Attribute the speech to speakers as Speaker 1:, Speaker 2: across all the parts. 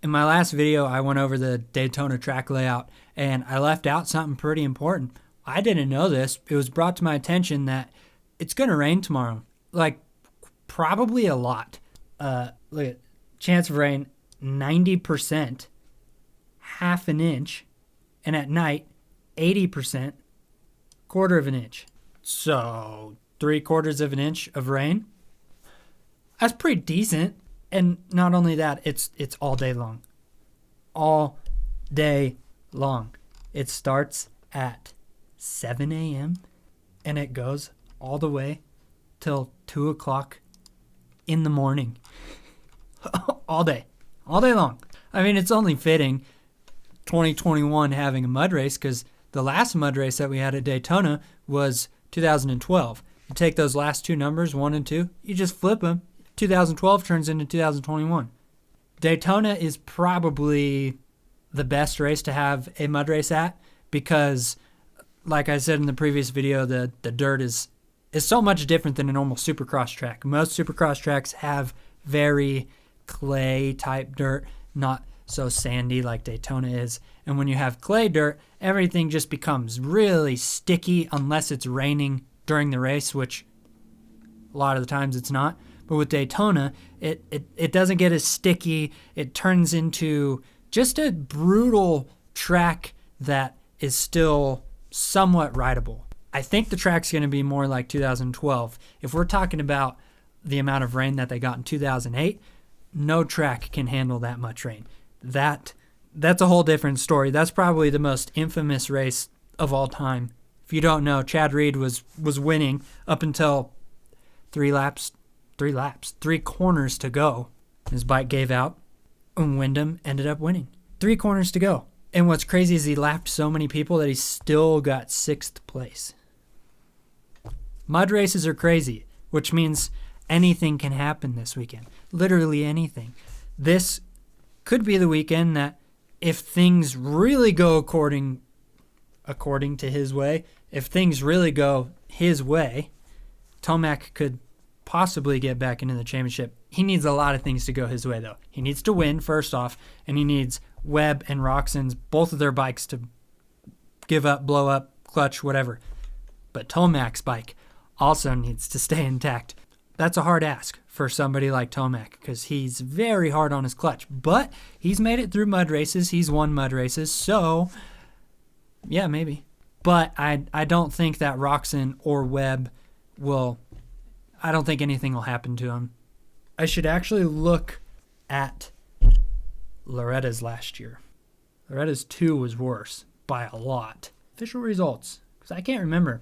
Speaker 1: In my last video, I went over the Daytona track layout, and I left out something pretty important. I didn't know this. It was brought to my attention that it's going to rain tomorrow. Like, probably a lot. Look at chance of rain, 90%, half an inch, and at night, 80%, quarter of an inch. So, 3/4 of an inch of rain. That's pretty decent. And not only that, it's all day long. All day long. It starts at 7 a.m. and it goes all the way till 2 o'clock in the morning. All day long. I mean, it's only fitting 2021 having a mud race, because the last mud race that we had at Daytona was 2012. You take those last two numbers, 1 and 2, you just flip them. 2012 turns into 2021. Daytona is probably the best race to have a mud race at, because, like I said in the previous video, the dirt is so much different than a normal Supercross track. Most Supercross tracks have very clay type dirt, not so sandy like Daytona is. And when you have clay dirt, everything just becomes really sticky unless it's raining during the race, which a lot of the times it's not. But with Daytona, it doesn't get as sticky. It turns into just a brutal track that is still somewhat rideable. I think the track's going to be more like 2012. If we're talking about the amount of rain that they got in 2008, no track can handle that much rain. That's a whole different story. That's probably the most infamous race of all time. If you don't know, Chad Reed was winning up until 3 corners to go. His bike gave out, and Wyndham ended up winning. 3 corners to go. And what's crazy is he lapped so many people that he still got 6th place. Mud races are crazy, which means anything can happen this weekend. Literally anything. This could be the weekend that, if things really go according to his way, if things really go his way, Tomac could possibly get back into the championship. He needs a lot of things to go his way, though. He needs to win, first off, and he needs Webb and Roczen's, both of their bikes, to give up, blow up, clutch, whatever. But Tomac's bike also needs to stay intact. That's a hard ask for somebody like Tomac, because he's very hard on his clutch. But he's made it through mud races. He's won mud races, so yeah, maybe. But I don't think that Roczen or Webb will... I don't think anything will happen to him. I should actually look at Loretta's last year. Loretta's 2 was worse by a lot. Official results, because I can't remember.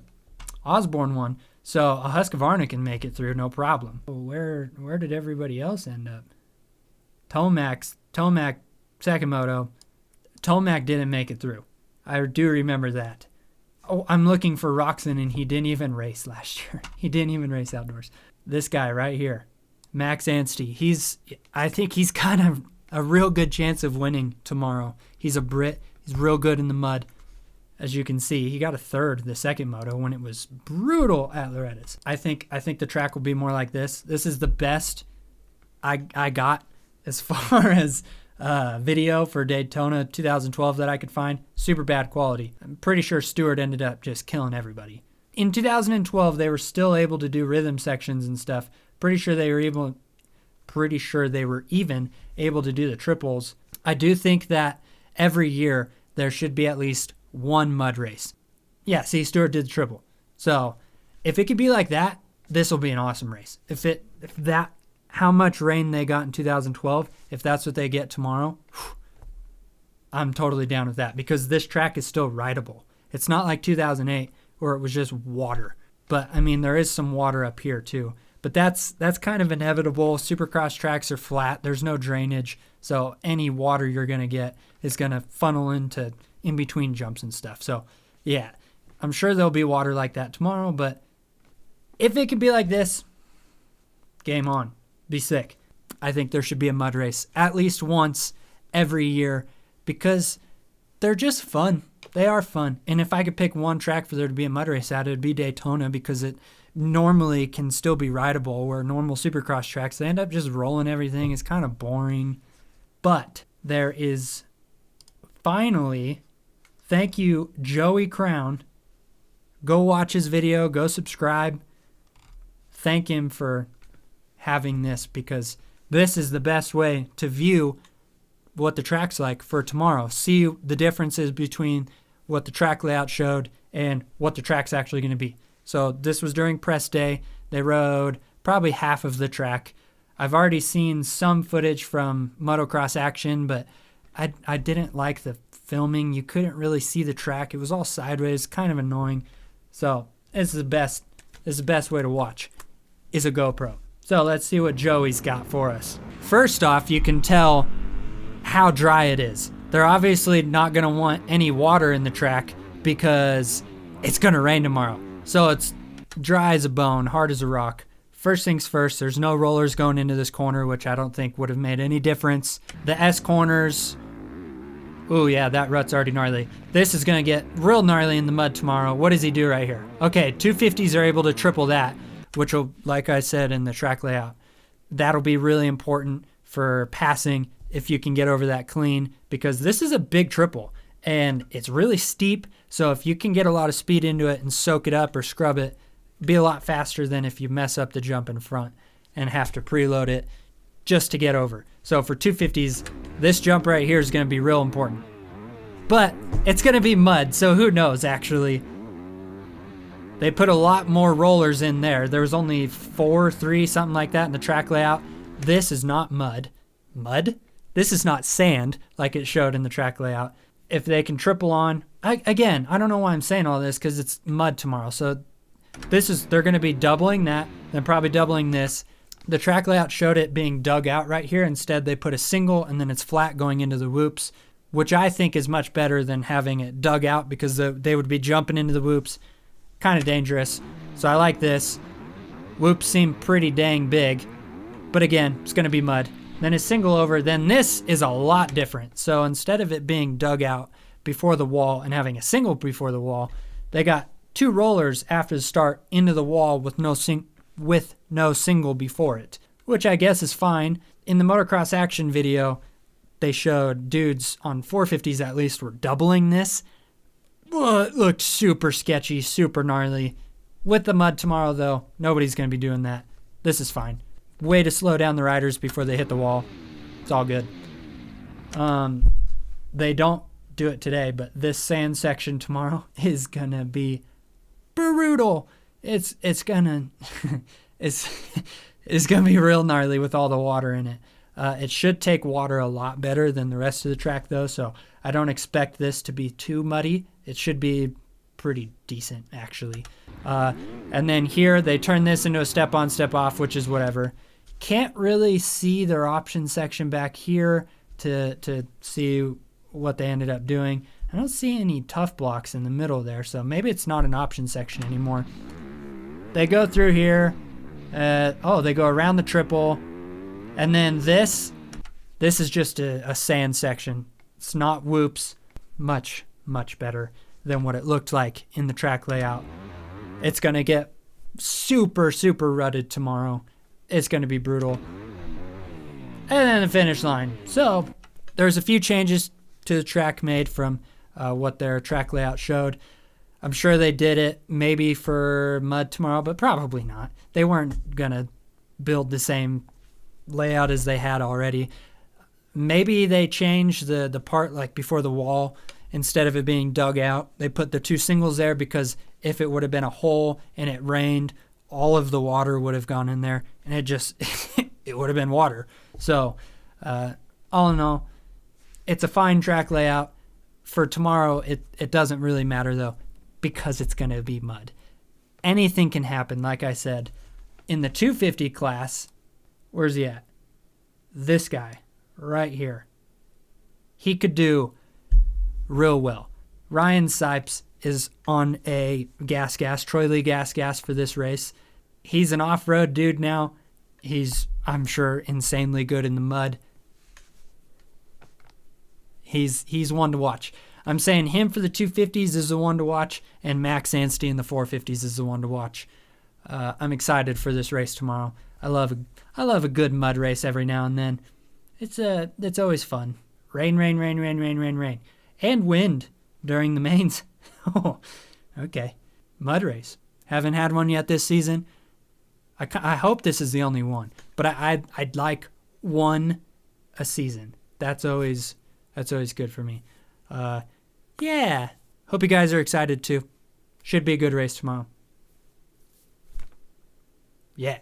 Speaker 1: Osborne won, so a Husqvarna can make it through, no problem. Where did everybody else end up? Tomac, second moto. Tomac didn't make it through. I do remember that. Oh, I'm looking for Roczen, and he didn't even race last year. He didn't even race outdoors. This guy right here, Max Anstie, I think he's kind of a real good chance of winning tomorrow. He's a Brit. He's real good in the mud. As you can see, he got a 3rd the second moto when it was brutal at Loretta's. I think the track will be more like this. This is the best I got as far as video for Daytona 2012 that I could find. Super bad quality. I'm pretty sure Stewart ended up just killing everybody. In 2012, they were still able to do rhythm sections and stuff. Pretty sure they were even able to do the triples. I do think that every year there should be at least one mud race. Yeah, see, Stewart did the triple. So if it could be like that, this will be an awesome race. How much rain they got in 2012, if that's what they get tomorrow, I'm totally down with that, because this track is still rideable. It's not like 2008 where it was just water. But, I mean, there is some water up here too. But that's kind of inevitable. Supercross tracks are flat. There's no drainage. So any water you're going to get is going to funnel into in between jumps and stuff. So, yeah, I'm sure there'll be water like that tomorrow. But if it could be like this, game on. Be sick. I think there should be a mud race at least once every year, because they're just fun. They are fun. And if I could pick one track for there to be a mud race at, it would be Daytona, because it normally can still be rideable, where normal Supercross tracks, they end up just rolling everything. It's kind of boring. But there is finally, thank you, Joey Crown. Go watch his video. Go subscribe. Thank him for having this, because this is the best way to view what the track's like for tomorrow. See the differences between what the track layout showed and what the track's actually going to be. So this was during press day. They rode probably half of the track. I've already seen some footage from motocross action, but I didn't like the filming. You couldn't really see the track. It was all sideways, kind of annoying. So this is the best way to watch, is a GoPro. So let's see what Joey's got for us. First off, you can tell how dry it is. They're obviously not going to want any water in the track because it's going to rain tomorrow. So it's dry as a bone, hard as a rock. First things first, there's no rollers going into this corner, which I don't think would have made any difference. The S corners, ooh yeah, that rut's already gnarly. This is going to get real gnarly in the mud tomorrow. What does he do right here? Okay, 250s are able to triple that, which will, like I said in the track layout, that'll be really important for passing if you can get over that clean, because this is a big triple and it's really steep. So if you can get a lot of speed into it and soak it up or scrub it, be a lot faster than if you mess up the jump in front and have to preload it just to get over. So for 250s, this jump right here is going to be real important. But it's going to be mud, so who knows actually. They put a lot more rollers in there. There was only 4, 3, something like that in the track layout. This is not mud. Mud? This is not sand like it showed in the track layout. If they can triple on, I don't know why I'm saying all this, because it's mud tomorrow. So they're going to be doubling that, then probably doubling this. The track layout showed it being dug out right here. Instead, they put a single and then it's flat going into the whoops, which I think is much better than having it dug out, because they would be jumping into the whoops. Kind of dangerous. So I like this. Whoops seem pretty dang big, but again, it's going to be mud. Then a single over, then this is a lot different. So instead of it being dug out before the wall and having a single before the wall, they got 2 rollers after the start into the wall with no single before it, which I guess is fine. In the motocross action video, they showed dudes on 450s at least were doubling this. Well, it looked super sketchy, super gnarly. With the mud tomorrow, though, nobody's going to be doing that. This is fine. Way to slow down the riders before they hit the wall. It's all good. They don't do it today, but this sand section tomorrow is going to be brutal. It's gonna it's gonna be real gnarly with all the water in it. It should take water a lot better than the rest of the track though, so I don't expect this to be too muddy. It should be pretty decent actually. And then here they turn this into a step on, step off, which is whatever. Can't really see their option section back here to see what they ended up doing. I don't see any tough blocks in the middle there, so maybe it's not an option section anymore. They go through here. They go around the triple. And then this is just a sand section. It's not whoops. Much, much better than what it looked like in the track layout. It's going to get super, super rutted tomorrow. It's going to be brutal. And then the finish line. So there's a few changes to the track made from what their track layout showed. I'm sure they did it maybe for mud tomorrow, but probably not. They weren't going to build the same layout as they had already. Maybe they changed the part like before the wall. Instead of it being dug out, they put the 2 singles there, because if it would have been a hole and it rained, all of the water would have gone in there, and it just it would have been water. So all in all, it's a fine track layout. For tomorrow, it doesn't really matter though, because it's going to be mud. Anything can happen, like I said. In the 250 class, where's he at? This guy right here. He could do real well. Ryan Sipes is on a gas, Troy Lee gas for this race. He's an off-road dude now. He's, I'm sure, insanely good in the mud. He's one to watch. I'm saying him for the 250s is the one to watch, and Max Anstie in the 450s is the one to watch. I'm excited for this race tomorrow. I love a good mud race every now and then. It's always fun. Rain, rain, rain, rain, rain, rain, rain. And wind during the mains. Oh, okay. Mud race. Haven't had one yet this season. I hope this is the only one. But I'd like one a season. That's always good for me. Yeah. Hope you guys are excited too. Should be a good race tomorrow. Yeah.